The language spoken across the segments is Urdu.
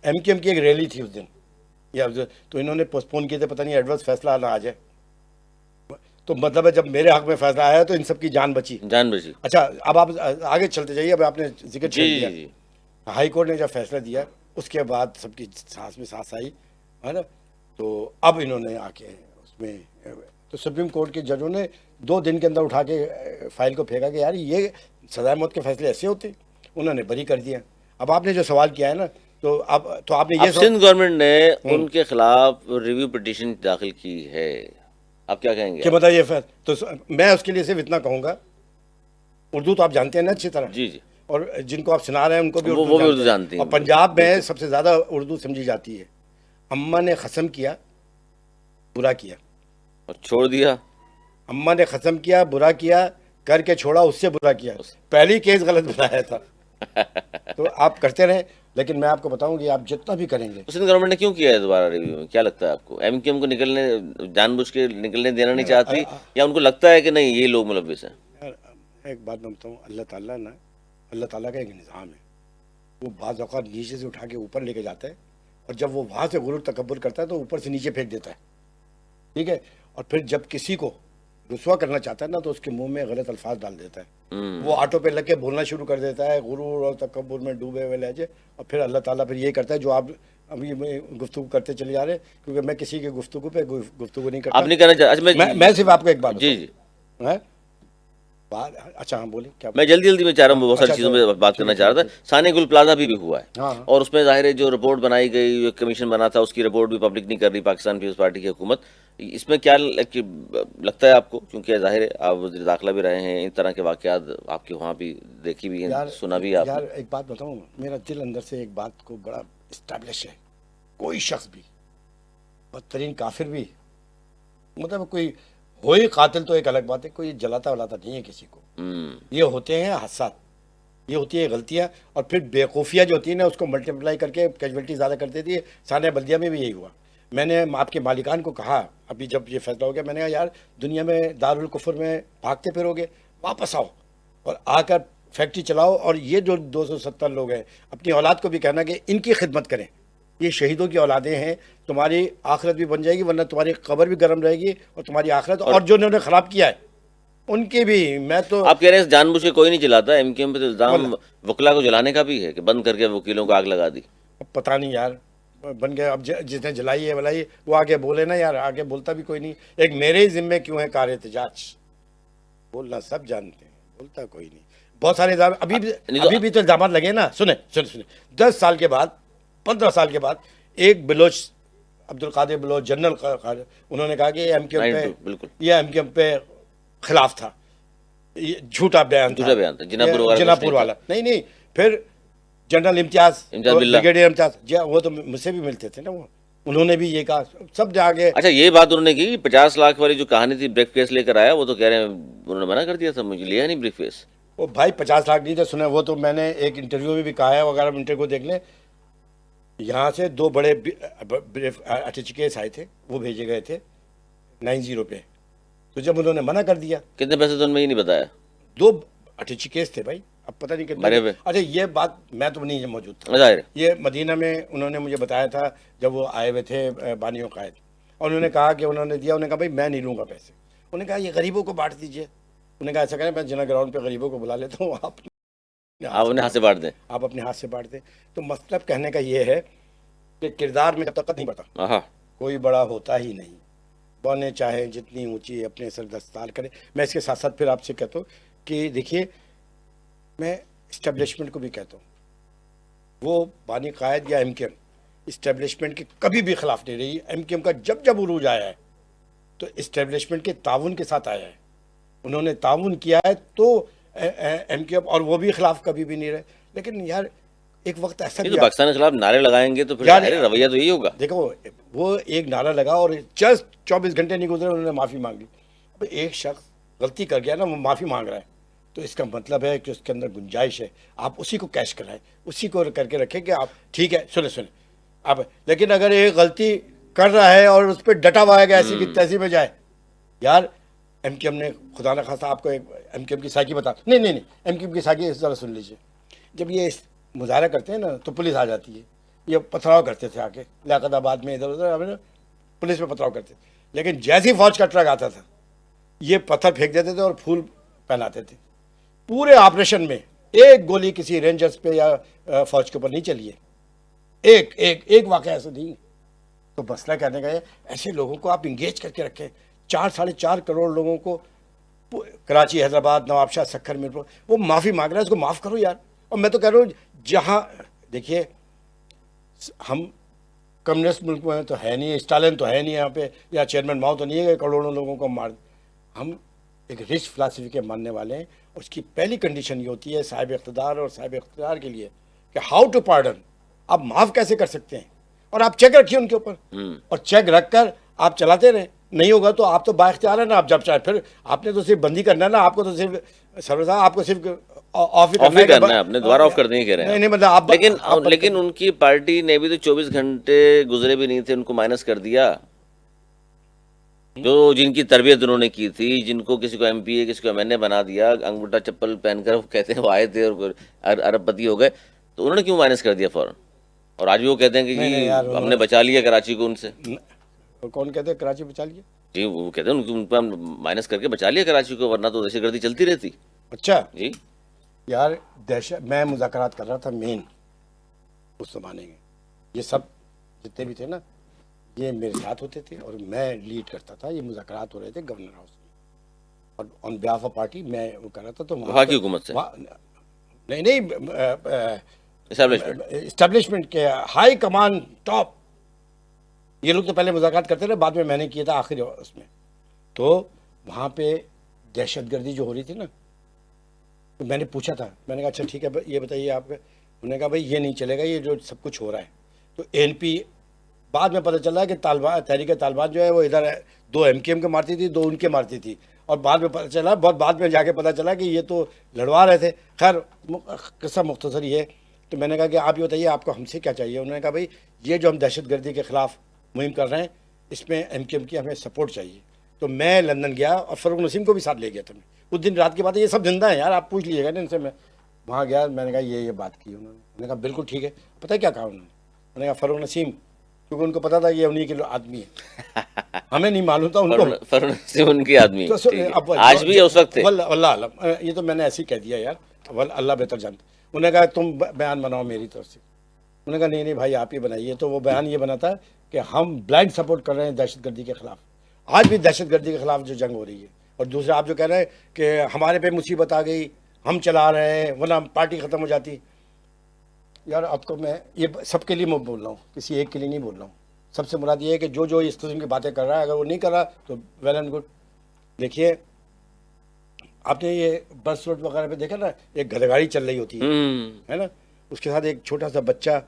ایم کیو ایم کی ایک ریلی تھی اس دن، تو انہوں نے پوسٹ پون کیے تھے، پتہ نہیں ایڈورس فیصلہ نہ آ جائے، تو مطلب ہے جب میرے حق میں فیصلہ آیا تو ان سب کی جان بچی. جان بچی. اچھا اب آپ آگے چلتے جائیے. اب آپ نے ذکر جی چھیڑ جی دیا. جی. ہائی کورٹ نے جب فیصلہ دیا اس کے بعد سب کی سانس میں سانس آئی ہے نا. تو اب انہوں نے آ کے اس میں تو سپریم کورٹ کے ججوں نے 2 دن کے اندر اٹھا کے فائل کو پھینکا کہ یار یہ سزائے موت کے فیصلے ایسے ہوتے. انہوں نے بری کر دیا. اب آپ نے جو سوال کیا ہے نا تو اب تو آپ نے یہ اب سندھ گورنمنٹ نے ان کے خلاف ریویو پٹیشن داخل کی ہے، آپ کیا کہیں گے؟ کہ بتائیے تو میں اس کے لیے صرف اتنا کہوں گا، اردو تو آپ جانتے ہیں نا اچھی طرح، جی جی. اور جن کو آپ سنا رہے ہیں ان کو بھی وہ اردو بھی اردو جانتے جانتی ہیں، ہیں. اور پنجاب میں بالکل. سب سے زیادہ اردو سمجھی جاتی ہے. اماں نے قسم کیا برا کیا، اور چھوڑ دیا. اماں نے قسم کیا برا کیا، کر کے چھوڑا اس سے برا کیا. پہلی کیس غلط بنایا تھا. تو آپ کرتے رہیں، لیکن میں آپ کو بتاؤں گی آپ جتنا بھی کریں گے. سندھ گورنمنٹ نے کیوں کیا ہے دوبارہ ریویو میں؟ کیا لگتا ہے آپ کو؟ ایم کیو ایم کو نکلنے جان بوجھ کے نکلنے دینا نہیں چاہتی، یا ان کو لگتا ہے کہ نہیں یہ لوگ ملوث ہیں؟ ایک بات میں بتاؤں، اللہ تعالیٰ نا، اللہ تعالیٰ کا ایک نظام ہے. وہ بعض اوقات نیچے سے اٹھا کے اوپر لے کے جاتا ہے، اور جب وہ وہاں سے غرور تکبر کرتا ہے تو اوپر سے نیچے پھینک دیتا ہے. ٹھیک ہے. اور پھر جب کسی کو رسوا کرنا چاہتا ہے نا تو اس کے منہ میں غلط الفاظ ڈال دیتا ہے. وہ آٹو پہ لگ کے بولنا شروع کر دیتا ہے غرور اور تکبر میں ڈوبے ہوئے لہجے. اور پھر اللہ تعالیٰ پھر یہ کرتا ہے جو آپ ابھی گفتگو کرتے چلے جا رہے ہیں، کیونکہ میں کسی کی گفتگو پہ گفتگو نہیں کرتا. آپ نہیں کہنا چاہتے؟ میں صرف آپ کو ایک بات جی بتاؤں. جی. ہیں؟ اچھا ہاں بولیں کیا. میں جلدی جلدی میں چاہ رہا ہوں، بہت ساری چیزوں میں بات کرنا چاہ رہا تھا. ثانی گل پلازا بھی ہوا ہے، ہاں اور اس میں ظاہر ہے جو رپورٹ بنائی گئی، جو کمیشن بنا تھا، اس کی رپورٹ بھی پبلک نہیں کر رہی پاکستان پیپلز پارٹی کی حکومت. اس میں کیا لگتا ہے آپ کو؟ کیونکہ ظاہر ہے آپ وزیر داخلہ بھی رہے ہیں، ان طرح کے واقعات آپ کے وہاں بھی دیکھی بھی ہیں، سنا بھی آپ یار نے. ایک بات بتاؤں، میرا دل اندر سے ایک بات کو بڑا اسٹیبلش ہے. کوئی شخص بھی، بدترین کافر بھی، مطلب کوئی ہوئی قاتل تو ایک الگ بات ہے، کوئی جلاتا ولاتا نہیں ہے کسی کو. یہ ہوتے ہیں حادثات، یہ ہوتی ہے غلطیاں، اور پھر بیوقوفیاں جو ہوتی ہیں نا اس کو ملٹیپلائی کر کے کیجویلٹی زیادہ کر دیتی ہے. ثانیہ بلدیہ میں بھی یہی ہوا. میں نے آپ کے مالکان کو کہا ابھی جب یہ فیصلہ ہو گیا، میں نے کہا یار دنیا میں دارالکفر میں بھاگتے پھرو گے، واپس آؤ اور آ کر فیکٹری چلاؤ. اور یہ جو 270 لوگ ہیں اپنی اولاد کو بھی کہنا کہ ان کی خدمت کریں. یہ شہیدوں کی اولادیں ہیں، تمہاری آخرت بھی بن جائے گی، ورنہ تمہاری قبر بھی گرم رہے گی اور تمہاری آخرت. اور جو انہوں نے خراب کیا ہے ان کی بھی. میں تو آپ کہہ رہے ہیں جان بوجھ کے کوئی نہیں جلاتا، ایم کیو ایم پہ تو واللہ الزام وکلا کو جلانے کا بھی ہے کہ بند کر کے وکیلوں کو آگ لگا دی. اب پتہ نہیں یار بن گیا. اب جس نے جلائی ہے بلائی وہ آگے بولے نا یار، آگے بولتا بھی کوئی نہیں. ایک میرے ہی ذمے کیوں ہے کار احتجاج، بولنا سب جانتے ہیں، بولتا کوئی نہیں. بہت سارے ابھی بھی تو الزامات لگے نا. سنیں 10 سال کے بعد 15 سال کے بعد ایک بلوچ عبد القادر بلوچ جنرل انہوں نے کہا کہ یہ ایم کیو ایم پہ، بالکل یہ ایم کیو ایم پہ خلاف تھا، یہ جھوٹا بیان تھا. جناپور والا نہیں. پھر جنرل امتیاز بریگیڈیئر امتیاز جی وہ تو مجھ سے بھی ملتے تھے نا، وہ انہوں نے بھی یہ کہا. سب جا کے اچھا یہ بات انہوں نے کی 50 لاکھ والی جو کہانی تھی بریک فیس لے کر آیا، وہ تو کہہ رہے ہیں انہوں نے منع کر دیا تھا، مجھے لیا نہیں بریک فیس. وہ بھائی 50 لاکھ نہیں تھے. سنے وہ تو میں نے ایک انٹرویو میں بھی کہا ہے، اگر آپ انٹرویو دیکھ لیں، یہاں سے 2 بڑے اٹیچ کیس آئے تھے، وہ بھیجے گئے تھے 90 پہ. تو جب انہوں نے منع کر دیا، کتنے پیسے تو انہوں نے یہ نہیں بتایا. 2 اٹیچ کیس تھے بھائی، اب پتہ نہیں مرے کتنے. ہوئے. اچھا یہ بات میں تو نہیں موجود تھا، ظاہر ہے. یہ مدینہ میں انہوں نے مجھے بتایا تھا جب وہ آئے ہوئے تھے بانی و قائد، اور انہوں نے کہا کہ انہوں نے دیا. انہوں نے کہا بھائی میں نہیں لوں گا پیسے. انہوں نے کہا یہ غریبوں کو بانٹ دیجیے. انہوں نے کہا ایسا کریں میں جنا گراؤنڈ پہ غریبوں کو بلا لیتا ہوں، آپ اپنے ہاتھ سے بانٹ دیں. آپ اپنے ہاتھ سے بانٹ دیں. تو مطلب کہنے کا یہ ہے کہ کردار میں جب تک نہیں بتا کوئی بڑا ہوتا ہی نہیں. بنے چاہے جتنی اونچی اپنے سر دستار کرے. میں اس کے ساتھ ساتھ پھر آپ سے کہتا ہوں کہ دیکھیے میں اسٹیبلشمنٹ کو بھی کہتا ہوں، وہ بانی قائد یا ایم کیو ایم اسٹیبلشمنٹ کے کبھی بھی خلاف نہیں رہی. ایم کیو ایم کا جب جب عروج آیا ہے تو اسٹیبلشمنٹ کے تعاون کے ساتھ آیا ہے. انہوں نے تعاون کیا ہے تو ایم کیو ایم، اور وہ بھی خلاف کبھی بھی نہیں رہے. لیکن یار ایک وقت ایسا یہ بھی تو پاکستان کے خلاف نعرے لگائیں گے تو پھر یار ظاہر ہے رویہ تو یہی ہوگا. دیکھو وہ ایک نعرہ لگا اور جسٹ 24 گھنٹے نہیں گزرے انہوں نے معافی مانگ لی. اب ایک شخص غلطی کر گیا نا، وہ معافی مانگ رہا ہے، تو اس کا مطلب ہے کہ اس کے اندر گنجائش ہے. آپ اسی کو کیش کرائیں، اسی کو کر کے رکھیں کہ آپ ٹھیک ہے. سنیں آپ، لیکن اگر ایک غلطی کر رہا ہے اور اس پہ ڈٹا ہوا ہے کہ ایسی کی تیسی میں جائے، یار ایم کیو ایم نے خدا نہ خواستہ آپ کو ایک ایم کیو ایم کی سائیکی بتا نہیں ایم کیو ایم کی سائیکی اس طرح سن لیجیے. جب یہ مظاہرہ کرتے ہیں نا تو پولیس آ جاتی ہے، یہ پتھراؤ کرتے تھے آ کے لیاقت آباد میں ادھر ادھر ہمیں پولیس میں پتھراؤ کرتے تھے، لیکن جیسی فوج کا ٹرک آتا تھا یہ پتھر پھینک دیتے تھے اور پھول پہناتے تھے. پورے آپریشن میں ایک گولی کسی رینجرز پہ یا فوج کے اوپر نہیں چلی ہے، ایک واقعہ ایسا نہیں. تو مسئلہ کہنے کا ہے ایسے لوگوں کو آپ انگیج کر کے رکھیں. 4.5 کروڑ لوگوں کو کراچی، حیدرآباد، نواب شاہ، سکھر، میرپور، وہ معافی مانگ رہا ہے، اس کو معاف کرو یار. اور میں تو کہہ رہا ہوں جہاں دیکھیے ہم کمیونسٹ ملک میں تو ہے نہیں، اسٹالن تو ہے نہیں یہاں پہ، یا چیئرمین ماؤ تو نہیں ہے کہ کروڑوں لوگوں کو مار. ہم ایک رچ فلاسفی کے ماننے والے ہیں. اس کی پہلی کنڈیشن یہ ہوتی ہے صاحب اقتدار اور صاحب اختیار کے لیے کہ ہاؤ ٹو پارڈن، آپ معاف کیسے کر سکتے ہیں. اور آپ چیک رکھیے ان کے اوپر، اور چیک رکھ کر آپ چلاتے رہیں. نہیں ہوگا تو آپ تو با اختیار ہے نا، آپ جب چاہے پھر آپ نے تو صرف بندی کرنا ہے نا، آپ کو تو صرف سرور صاحب آپ کو صرف آف ہی کرنا ہے، آپ نے دوبارہ آف کرنے ہی کہہ رہے ہیں. نہیں مطلب آپ لیکن ان کی پارٹی نے بھی تو 24 گھنٹے گزرے بھی نہیں تھے، ان کو مائنس کر دیا. جو جن کی تربیت انہوں نے کی تھی، جن کو کسی کو ایم پی اے کسی کو ایم این اے بنا دیا، انگوٹھا چپل پہن کر وہ کہتے ہیں وہ آئے تھے اور ارب پتی ہو گئے، تو انہوں نے کیوں مائنس کر دیا فوراً؟ اور آج بھی وہ کہتے ہیں کہ نہیں جی یار ہم نے بچا لیا کراچی کو ان سے. کون کہتے ہیں کراچی بچا لیے؟ جی وہ کہتے ہیں ان پہ ہم مائنس کر کے بچا لیا کراچی کو، ورنہ تو دہشت گردی چلتی رہتی. اچھا جی یار دہشت، میں مذاکرات کر رہا تھا مین اس زمانے میں، یہ سب جتنے بھی تھے نا یہ میرے ساتھ ہوتے تھے اور میں لیڈ کرتا تھا. یہ مذاکرات ہو رہے تھے گورنر ہاؤس میں، اور آن بیہاف آف پارٹی میں وہ کر رہا تھا. تو وفاقی حکومت سے نہیں اسٹیبلشمنٹ. اسٹیبلشمنٹ کے ہائی کمان ٹاپ، یہ لوگ تو پہلے مذاکرات کرتے رہے، بعد میں نے کیا تھا آخری اس میں. تو وہاں پہ دہشت گردی جو ہو رہی تھی نا، تو میں نے پوچھا تھا، میں نے کہا اچھا ٹھیک ہے یہ بتائیے آپ. انہوں نے کہا بھائی یہ نہیں چلے گا یہ جو سب کچھ ہو رہا ہے. تو این پی بعد میں پتہ چلا کہ طالبان، تحریک طالبان جو ہے وہ ادھر 2 ایم کے مارتی تھی، 2 ان کے مارتی تھی. اور بعد میں پتہ چلا، بہت بعد میں جا کے پتہ چلا کہ یہ تو لڑوا رہے تھے. خیر قصہ مختصر یہ ہے. تو میں نے کہا کہ آپ یہ بتائیے آپ کو ہم سے کیا چاہیے. انہوں نے کہا بھائی یہ جو ہم دہشت گردی کے خلاف مہم کر رہے ہیں اس میں ایم کی ہمیں سپورٹ چاہیے. تو میں لندن گیا اور فروغ نسیم کو بھی ساتھ لے گیا تھا. میں اس دن رات کی بات ہے، یہ سب زندہ ہیں یار، آپ پوچھ لیجیے گا ان سے. میں وہاں گیا، میں نے کہا یہ بات کی. انہوں نے کہا بالکل ٹھیک ہے. پتہ ہے کیا کہا انہوں نے کہا فروغ نسیم، کیونکہ ان کو پتا تھا یہ انہیں کے آدمی ہے، ہمیں نہیں معلوم تھا ان کو. فروغ نسیم ان کی آدمی اب آج بھی اس وقت تھے. اللہ عالم، یہ تو میں نے ایسے ہی کہہ دیا یار، اللہ بہتر جانتا. انہوں نے کہا تم بیان بناؤ میری طرف سے. انہوں نے کہا نہیں بھائی آپ ہی بنائیے. تو وہ بیان یہ بنا تھا کہ ہم بلائنڈ سپورٹ کر رہے ہیں دہشت گردی کے خلاف. آج بھی دہشت گردی کے خلاف جو جنگ ہو رہی ہے. اور دوسرا آپ جو کہہ رہے ہیں کہ ہمارے پہ مصیبت آ گئی ہم چلا رہے ہیں ورنہ پارٹی ختم ہو جاتی. یار آپ کو میں یہ سب کے لیے میں بول رہا ہوں، کسی ایک کے لیے نہیں بول رہا ہوں. سب سے مراد یہ ہے کہ جو اس قسم کی باتیں کر رہا ہے، اگر وہ نہیں کر رہا تو ویل اینڈ گڈ. دیکھیے آپ نے یہ بس روڈ وغیرہ پہ دیکھا نا، ایک گدھے چل رہی ہوتی ہے نا، اس کے ساتھ ایک چھوٹا سا بچہ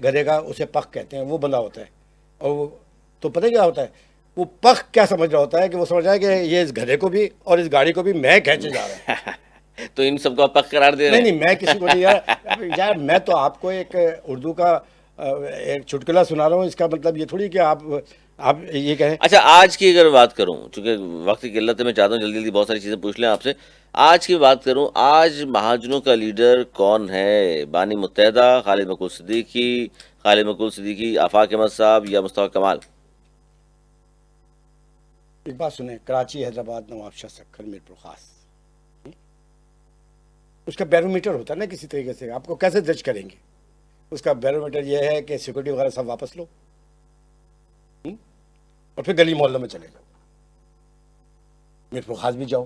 گدھے کا، اسے پخ کہتے ہیں، وہ بندہ ہوتا ہے. اور وہ تو پتہ کیا ہوتا ہے، وہ پخ کیا سمجھ رہا ہوتا ہے کہ وہ سمجھ رہا ہے کہ یہ اس گدھے کو بھی اور اس گاڑی کو بھی میں کھینچے جا رہا ہوں. تو ان سب کو پک قرار دے رہے ہیں. نہیں میں کسی کو نہیں یار میں تو آپ کو ایک اردو کا ایک چٹکلا سنا رہا ہوں. اس کا مطلب یہ تھوڑی کہ آپ یہ کہیں. اچھا آج کی اگر بات کروں، چونکہ وقت کی قلت ہے، میں چاہتا ہوں جلدی بہت ساری چیزیں پوچھ لیں آپ سے. آج کی بات کروں، آج مہاجنوں کا لیڈر کون ہے؟ بانی متحدہ، خالد مقبول صدیقی، آفاق احمد صاحب، یا مصطفیٰ کمال؟ ایک بات سنیں، کراچی، حیدرآباد، نواب شاہ، سکھر، میرپور خاص، اس کا بیرومیٹر ہوتا ہے نا کسی طریقے سے. آپ کو کیسے جج کریں گے؟ اس کا بیرومیٹر یہ ہے کہ سیکورٹی وغیرہ سب واپس لو اور پھر گلی محلوں میں چلے جاؤ. میرپور خاص بھی جاؤ،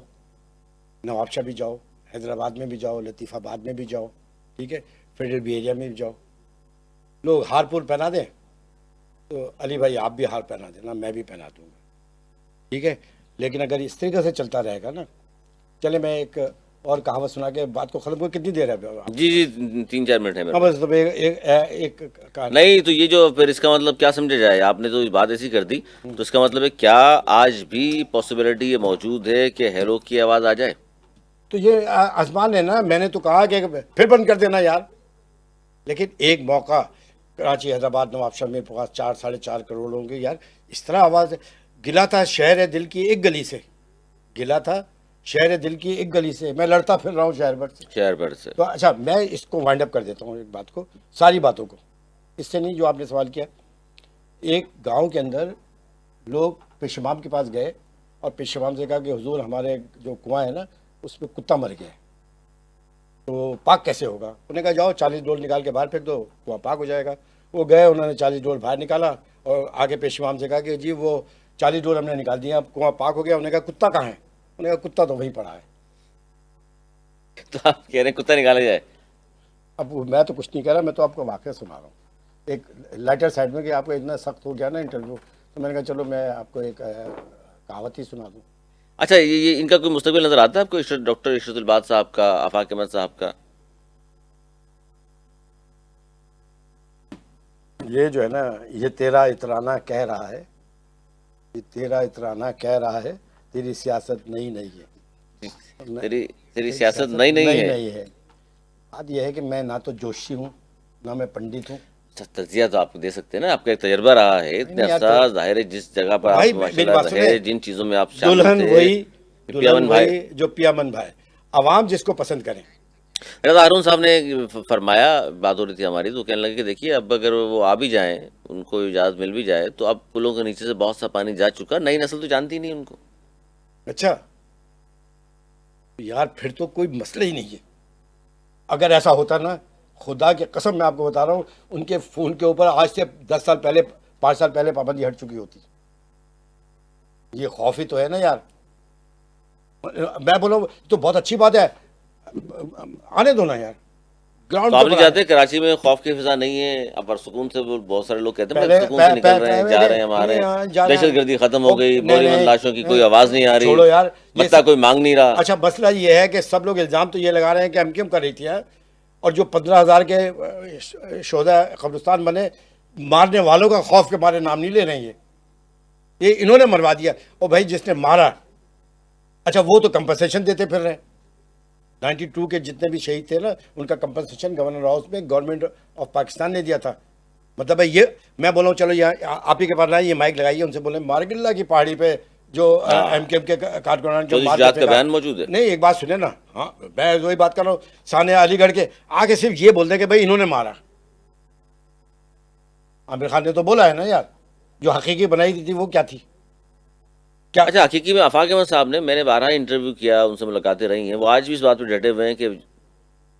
نواب شاہ بھی جاؤ، حیدرآباد میں بھی جاؤ، لطیف آباد میں بھی جاؤ، ٹھیک ہے، فیڈرل بی ایریا میں بھی جاؤ. لوگ ہار پور پہنا دیں تو علی بھائی آپ بھی ہار پہنا دینا، میں بھی پہنا دوں گا، ٹھیک ہے. لیکن اگر اس طریقے سے چلتا رہے گا نا، چلے میں ایک اور کہاوت سنا کے بات کو ختم. کو کتنی دیر ہے؟ جی 3-4 منٹ ہے میرے پاس. ایک نہیں تو یہ جو پھر اس کا مطلب کیا سمجھا جائے؟ آپ نے تو بات ایسی کر دی، تو اس کا مطلب ہے کیا آج بھی پاسبلٹی یہ موجود ہے کہ ہیرو کی آواز آ جائے؟ تو یہ آسمان ہے نا. میں نے تو کہا کہ پھر بند کر دینا یار. لیکن ایک موقع کراچی، حیدرآباد، نواب شاہ، میرپور خاص 4.5 کروڑ لوگوں کے، یار اس طرح آواز گلا تھا شہر دل کی ایک گلی سے، گلا تھا شہر دل کی ایک گلی سے. میں لڑتا پھر رہا ہوں شہر بھر سے. شہر بھر سے. تو اچھا میں اس کو وائنڈ اپ کر دیتا ہوں ایک بات کو، ساری باتوں کو. اس سے نہیں جو آپ نے سوال کیا. ایک گاؤں کے اندر لوگ پیشمام کے پاس گئے اور پیشمام سے کہا کہ حضور ہمارے جو کنواں ہے نا اس پہ کتا مر گیا ہے تو پاک کیسے ہوگا. انہوں نے کہا جاؤ 40 ڈول نکال کے باہر پھینک دو کنواں پاک ہو جائے گا. وہ گئے, انہوں نے 40 ڈول باہر نکالا اور آگے پیشمام سے کہا کہ جی وہ 40 ڈول ہم نے نکال دیا, اب کنواں پاک ہو گیا. انہوں نے کہا کتا کہاں ہے. انہوں نے کہا کتا تو وہیں پڑا ہے. تو آپ کہہ رہے ہیں کتا نکالا جائے؟ اب میں تو کچھ نہیں کہہ رہا, میں تو آپ کو واقعہ سنا رہا ہوں ایک لائٹر سائڈ میں کہ آپ کو اتنا سخت ہو گیا نا انٹرویو, تو میں نے کہا چلو میں آپ کو ایک کہاوت ہی سنا دوں. اچھا یہ ان کا کوئی مستقبل نظر آتا ہے آپ کو, ڈاکٹر اشرت الباز صاحب کا, آفاق احمد صاحب کا؟ یہ جو ہے نا یہ تیرا اترانا کہہ رہا ہے, یہ تیرا اترانا کہہ رہا ہے, تیری سیاست نئی نہیں ہے. تیری سیاست نئی نہیں ہے. نہیں ہے. بات یہ ہے کہ میں نہ تو جوشی ہوں نہ میں پنڈت ہوں. تجزیہ تو آپ دے سکتے ہیں نا, آپ کا ایک تجربہ رہا ہے اتنے عرصہ, ظاہر ہے جس جگہ پر بھائی آپ ماشاء میری اللہ بات رہے, سنیں, جن چیزوں میں آپ شامل دلہن تھے, وہی, پیامن بھائی. وہی جو پیامن بھائی, عوام جس کو پسند کریں. رضا ہارون صاحب نے فرمایا, بات ہو رہی تھی ہماری, تو کہنے لگے کہ دیکھیے اب اگر وہ آ بھی جائیں, ان کو اجازت مل بھی جائے, تو اب پلوں کے نیچے سے بہت سا پانی جا چکا, نئی نسل تو جانتی نہیں ان کو. اچھا یار پھر تو کوئی مسئلہ ہی نہیں ہے. اگر ایسا ہوتا نا, خدا کی قسم میں آپ کو بتا رہا ہوں, ان کے فون کے اوپر آج سے 10 سال پہلے 5 سال پہلے پابندی ہٹ چکی ہوتی. یہ خوف ہی تو ہے نا یار. میں بولوں تو بہت اچھی بات ہے, آنے دو نا یار. گراؤنڈ تو آپ نہیں چاہتے کراچی میں خوف کی فضا نہیں ہے, اب پرسکون سے بہت سارے لوگ کہتے ہیں پرسکون سے نکل رہے ہیں, جا رہے ہیں, ہمارے دہشت گردی ختم ہو گئی, بوری بند لاشوں کی کوئی آواز نہیں آ رہی, چھوڑو یار, بتہ کوئی مانگ نہیں رہا. اچھا مسئلہ یہ ہے کہ سب لوگ الزام تو یہ لگا رہے ہیں کہ MKM کر رہی تھی, اور جو 15,000 کے شہداء قبرستان بنے, مارنے والوں کا خوف کے مارے نام نہیں لے رہے ہیں. یہ انہوں نے مروا دیا. اور بھائی جس نے مارا, اچھا وہ تو کمپنسیشن دیتے پھر رہے ہیں. 92 کے جتنے بھی شہید تھے نا, ان کا کمپنسیشن گورنر ہاؤس میں گورنمنٹ آف پاکستان نے دیا تھا. مطلب ہے یہ, میں بولا ہوں چلو یہاں آپ ہی کے پاس رہے, یہ مائک لگائیے, ان سے بولیں مارگلہ کی پہاڑی پہ جو MKM کے کارکنان جو چودھری شجاعت کا بیان موجود ہے. نہیں ایک بات سنیں نا, ہاں میں وہی بات کر رہا ہوں, ثانیہ علی گڑھ کے آگے صرف یہ بول دیں کہ بھائی انہوں نے مارا. عامر خان نے تو بولا ہے نا یار, جو حقیقی بنائی تھی وہ کیا تھی. اچھا حقیقی میں آفاق احمد صاحب نے, میں نے 12 انٹرویو کیا, ان سے ملاقاتیں رہی ہیں, وہ آج بھی اس بات پہ ڈٹے ہوئے ہیں کہ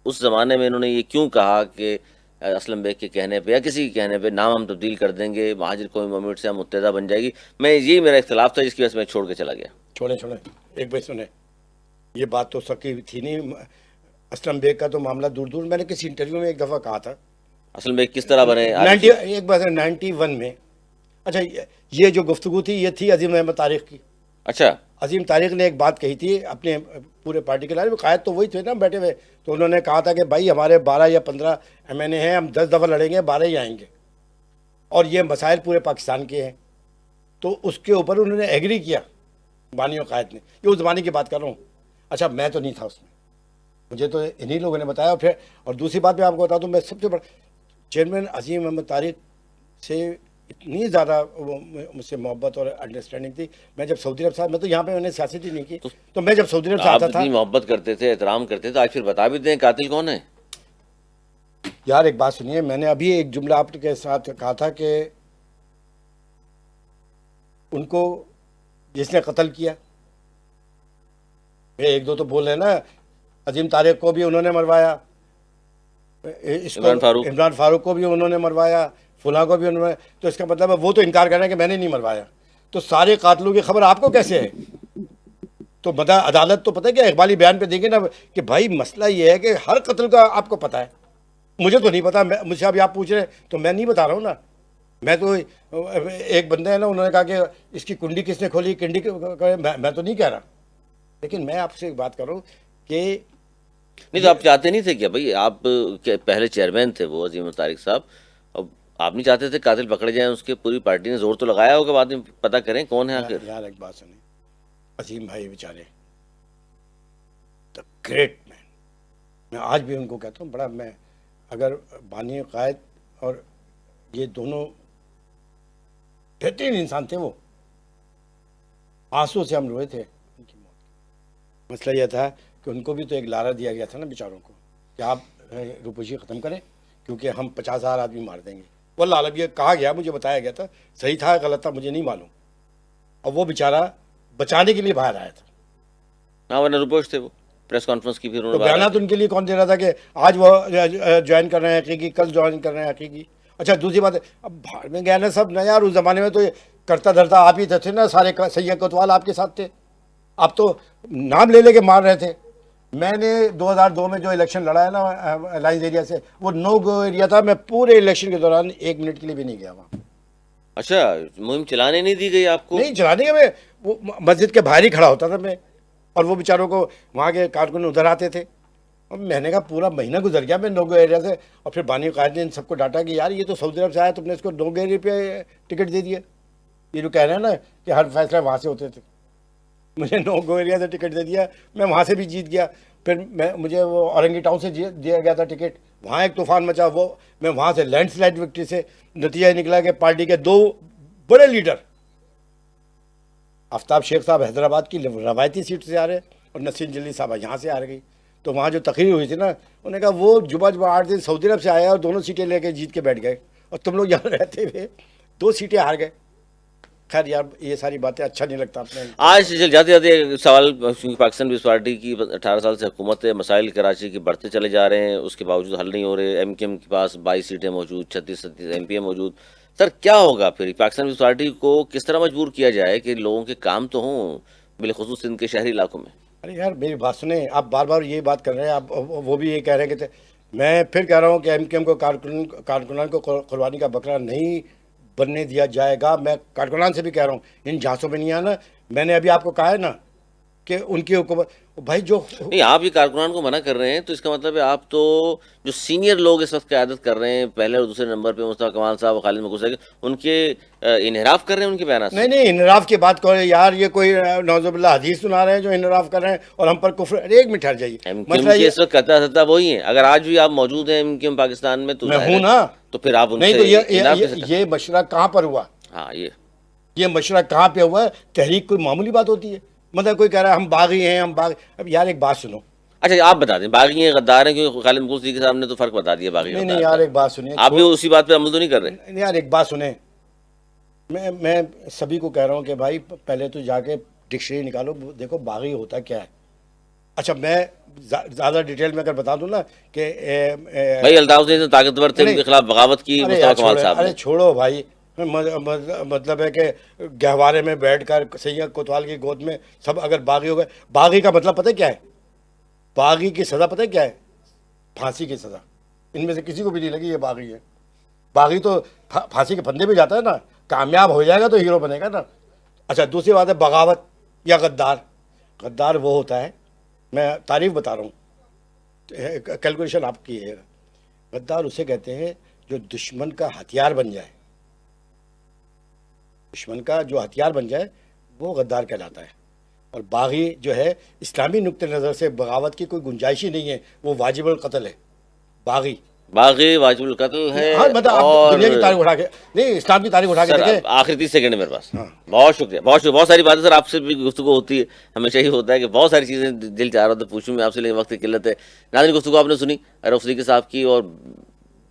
اس زمانے میں انہوں نے یہ کیوں کہا کہ اسلم بیگ کے کہنے پہ یا کسی کے کہنے پہ نام ہم تبدیل کر دیں گے, مہاجر قومی موومنٹ سے ہم متحدہ بن جائے گی. میں یہی میرا اختلاف تھا جس کی وجہ سے میں چھوڑ کے چلا گیا. چھوڑیں ایک بھائی سنیں, یہ بات تو سکی تھی نہیں. اسلم بیگ کا تو معاملہ دور دور, میں نے کسی انٹرویو میں ایک دفعہ کہا تھا. اسلم بیگ کس طرح بنے؟ ایک بات ہے 91 میں. اچھا یہ جو گفتگو تھی یہ تھی عظیم احمد طارق کی. اچھا عظیم طارق نے ایک بات کہی تھی اپنے پورے پارٹی کے لائے, قائد تو وہی تھے نا بیٹھے ہوئے, تو انہوں نے کہا تھا کہ بھائی ہمارے 12 یا 15 MNA ہیں, ہم 10 دفعہ لڑیں گے, 12 ہی آئیں گے, اور یہ مسائل پورے پاکستان کے ہیں. تو اس کے اوپر انہوں نے ایگری کیا, بانی و قائد نے. یہ اس زمانے کی بات کر رہا ہوں. اچھا میں تو نہیں تھا اس میں, مجھے تو انہی لوگوں نے بتایا. پھر اور دوسری بات میں آپ کو بتا دوں, میں سب سے بڑا چیئرمین عظیم احمد طارق سے اتنی زیادہ مجھ سے محبت اور انڈرسٹینڈنگ تھی. میں جب سعودی عرب سے, میں تو یہاں پہ میں نے سیاست ہی نہیں کی, تو میں جب سعودی عرب سے آپ آتا تھا. اتنی محبت کرتے تھے, احترام کرتے تھے, آج پھر بتا بھی دیں قاتل کون ہے. یار ایک بات سنیے, میں نے ابھی ایک جملہ آپ کے ساتھ کہا تھا کہ ان کو جس نے قتل کیا, ایک دو تو بول رہے ہیں نا, عظیم طارق کو بھی انہوں نے مروایا, عمران فاروق کو بھی انہوں نے مروایا, فلاں کو بھی انہوں نے, تو اس کا مطلب ہے وہ تو انکار کر رہے ہیں کہ میں نے نہیں مروایا. تو سارے قاتلوں کی خبر آپ کو کیسے ہے؟ تو عدالت تو پتہ ہے کیا اقبالی بیان پہ دیں گے نا کہ بھائی مسئلہ یہ ہے کہ ہر قتل کا آپ کو پتہ ہے, مجھے تو نہیں پتا. مجھ سے ابھی آپ پوچھ رہے ہیں تو میں نہیں بتا رہا ہوں نا. میں تو ایک بندہ ہے نا, انہوں نے کہا کہ اس کی کنڈی کس نے کھولی, کنڈی میں تو نہیں کہہ رہا, لیکن میں آپ سے ایک بات کروں کہ نہیں تو آپ چاہتے نہیں تھے کیا بھائی, آپ پہلے چیئرمین تھے وہ عظیم طارق صاحب, اب آپ نہیں چاہتے تھے قاتل پکڑے جائیں, اس کے پوری پارٹی نے زور تو لگایا ہوگا, بعد میں پتہ کریں کون ہے آخر. یار ایک بات سنیں, عظیم بھائی بیچارے دا گریٹ مین, میں آج بھی ان کو کہتا ہوں بڑا, میں اگر بانی قائد اور یہ دونوں بہترین انسان تھے, وہ آنسو سے ہم روئے تھے ان کی موت. مسئلہ یہ تھا کہ ان کو بھی تو ایک لارا دیا گیا تھا نا بیچاروں کو کہ آپ روپوشی ختم کریں کیونکہ ہم 50,000 آدمی مار دیں گے. واللہ عالم یہ کہا گیا، مجھے بتایا گیا تھا، صحیح تھا غلط تھا مجھے نہیں معلوم، اور وہ بیچارہ بچانے کے لیے باہر آیا تھا. ہاں ورنہ رپورٹس تھے، وہ پریس کانفرنس کی پھر انہوں تو نے باہر بیانات ان کے لیے کون دے رہا تھا کہ آج وہ جوائن کر رہے ہیں حقیقی، کل جوائن کر رہے ہیں حقیقی. اچھا دوسری بات ہے، اب باہر میں گیا نا سب نا یار، اس زمانے میں تو یہ کرتا دھرتا آپ ہی تھے نا، سارے سید کوتوال آپ کے ساتھ تھے، آپ تو نام لے لے کے مار رہے تھے. میں نے 2002 میں جو الیکشن لڑا ہے نا الائنس ایریا سے، وہ نو گو ایریا تھا، میں پورے الیکشن کے دوران 1 منٹ کے لیے بھی نہیں گیا وہاں. اچھا مہم چلانے نہیں دی گئی آپ کو؟ نہیں چلانے کے، میں وہ مسجد کے باہر ہی کھڑا ہوتا تھا میں، اور وہ بیچاروں کو وہاں کے کارکن ادھر آتے تھے. اور میں نے کہا پورا مہینہ گزر گیا میں نوگو ایریا سے، اور پھر بانی قائد نے ان سب کو ڈانٹا کہ یار یہ تو سعودی عرب سے آیا، تم نے اس کو نوگو ایریا پہ ٹکٹ دے دیا. یہ جو کہہ رہے ہیں نا کہ ہر فیصلہ وہاں سے ہوتے تھے، مجھے نوگو ایریا سے ٹکٹ دے دیا، میں وہاں سے بھی جیت گیا. پھر مجھے وہ اورنگی ٹاؤن سے دیا گیا تھا ٹکٹ، وہاں ایک طوفان مچا، وہ میں وہاں سے لینڈ سلائڈ وکٹری سے نتیجہ نکلا کہ پارٹی کے 2 بڑے لیڈر، آفتاب شیخ صاحب حیدرآباد کی روایتی سیٹ سے آ رہے اور نسیم جلی صاحبہ یہاں سے آ گئی. تو وہاں جو تقریر ہوئی تھی نا، انہوں نے کہا وہ جمعہ 8 دن سعودی عرب سے آیا اور دونوں سیٹیں لے کے جیت کے بیٹھ گئے، اور تم لوگ یہاں رہتے ہوئے 2 سیٹیں ہار گئے. خیر یار یہ ساری باتیں اچھا نہیں لگتا اپنے. آج جاتے جاتے ایک سوال، کیونکہ پاکستان پیپلز پارٹی کی 18 سال سے حکومت ہے، مسائل کراچی کے بڑھتے چلے جا رہے ہیں، اس کے باوجود حل نہیں ہو رہے. ایم کیو ایم کے پاس 22 سیٹیں موجود، 36 ایم پی اے موجود. سر کیا ہوگا پھر؟ پاکستان پیپلز پارٹی کو کس طرح مجبور کیا جائے کہ لوگوں کے کام تو ہوں، بالخصوص ان کے شہری علاقوں میں؟ ارے یار میری بات سنیں، آپ بار بار یہ بات کر رہے ہیں، آپ وہ بھی یہ کہہ رہے ہیں کہ میں پھر کہہ رہا ہوں کہ ایم کیو ایم کو کارکنان کو قربانی کا بکرا نہیں بننے دیا جائے گا. میں کارکنان سے بھی کہہ رہا ہوں ان جھانسوں میں نہیں آنا. میں نے ابھی آپ کو کہا ہے نا کہ ان کی حکومت بھائی جو نہیں، آپ یہ کارکنان کو منع کر رہے ہیں تو اس کا مطلب ہے آپ تو جو سینئر لوگ اس وقت قیادت کر رہے ہیں، پہلے اور دوسرے نمبر پہ مصطفیٰ کمال صاحب اور خالد مقبول صاحب، ان کے انحراف کر رہے ہیں ان کے بیانات سے؟ نہیں انحراف کی بات کرو یار، یہ کوئی نعوذ باللہ حدیث سنا رہے ہیں جو انحراف کر رہے ہیں اور ہم پر کفر. ایک منٹ ٹھہر جائیے، ایم کیو مسئلہ ایم کے یہ اس وقت کہتا ستا وہی ہیں. اگر آج بھی آپ موجود ہیں ایم کیو ایم پاکستان میں تو میں ظاہر ہوں ہے نا، تو پھر آپ ان نہیں سے تو انحراف کیسے یہ مشورہ کہاں پر ہوا؟ ہاں یہ مشورہ کہاں پہ ہوا ہے؟ تحریک کوئی معمولی بات ہوتی ہے؟ مطلب کوئی کہہ رہا ہے ہم باغی ہیں، ہم باغی. اب یار ایک بات سنو. اچھا آپ بتا دیں باغی ہیں غدار ہیں؟ کیونکہ خالد مقبول صدیقی صاحب نے تو فرق بتا دیا باغی نہیں غدار یار کا. ایک بات سنیے، آپ بھی اسی بات پہ عمل تو نہیں کر رہے؟ نہیں یار ایک بات سنیں، میں سبھی کو کہہ رہا ہوں کہ بھائی پہلے تو جا کے ڈکشنری نکالو، دیکھو باغی ہوتا کیا ہے. اچھا میں زیادہ ڈیٹیل میں اگر بتا دوں نا کہ بھائی الطاف نے طاقتور تھے، ان کے خلاف بغاوت کی ارے مصطفیٰ یار کمال صاحب نے. ارے چھوڑو بھائی، مطلب ہے کہ گہوارے میں بیٹھ کر سید کوتوال کی گود میں سب اگر باغی ہو گئے. باغی کا مطلب پتہ کیا ہے؟ باغی کی سزا پتہ کیا ہے؟ پھانسی کی سزا. ان میں سے کسی کو بھی نہیں لگی یہ باغی ہے. باغی تو پھانسی کے پھندے بھی جاتا ہے نا، کامیاب ہو جائے گا تو ہیرو بنے گا نا. اچھا دوسری بات ہے بغاوت یا غدار. غدار وہ ہوتا ہے، میں تعریف بتا رہا ہوں، کیلکولیشن آپ کی ہے. غدار اسے کہتے ہیں جو دشمن کا ہتھیار بن جائے. دشمن کا جو ہتھیار بن جائے وہ غدار کہلاتا ہے. اور باغی جو ہے اسلامی نقطہ نظر سے بغاوت کی کوئی گنجائش ہی نہیں ہے، وہ واجب القتل ہے باغی. باغی واجب القتل ہے. ہاں مطلب آپ اور دنیا کی تاریخ اٹھا کے نہیں، اسلام کی تاریخ اٹھا کے سر دیکھیں. آخری 30 سیکنڈ ہے میرے پاس. ہاں بہت شکریہ، بہت شکریہ. بہت ساری باتیں سر آپ سے بھی گفتگو ہوتی ہے، ہمیشہ ہی ہوتا ہے کہ بہت ساری چیزیں دل چاہ رہا تھا پوچھوں میں آپ سے، لیکن وقت کی قلت ہے. ناظرین گفتگو آپ نے سنی رؤف صدیقی صاحب کی، اور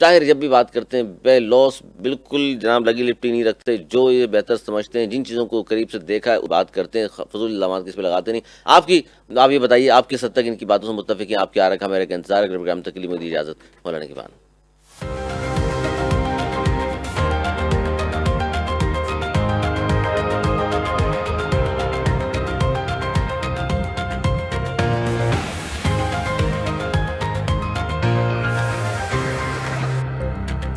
ظاہر جب بھی بات کرتے ہیں بے لوس بالکل جناب لگی لپٹی نہیں رکھتے، جو یہ بہتر سمجھتے ہیں، جن چیزوں کو قریب سے دیکھا ہے بات کرتے ہیں، فضول الزامات کس پہ لگاتے نہیں. آپ یہ بتائیے آپ کس حد تک ان کی باتوں سے متفق ہیں؟ آپ کیا رکھا میرے کا انتظار. اگر پروگرام تک کے لیے مجھے اجازت، مولانا کی بات.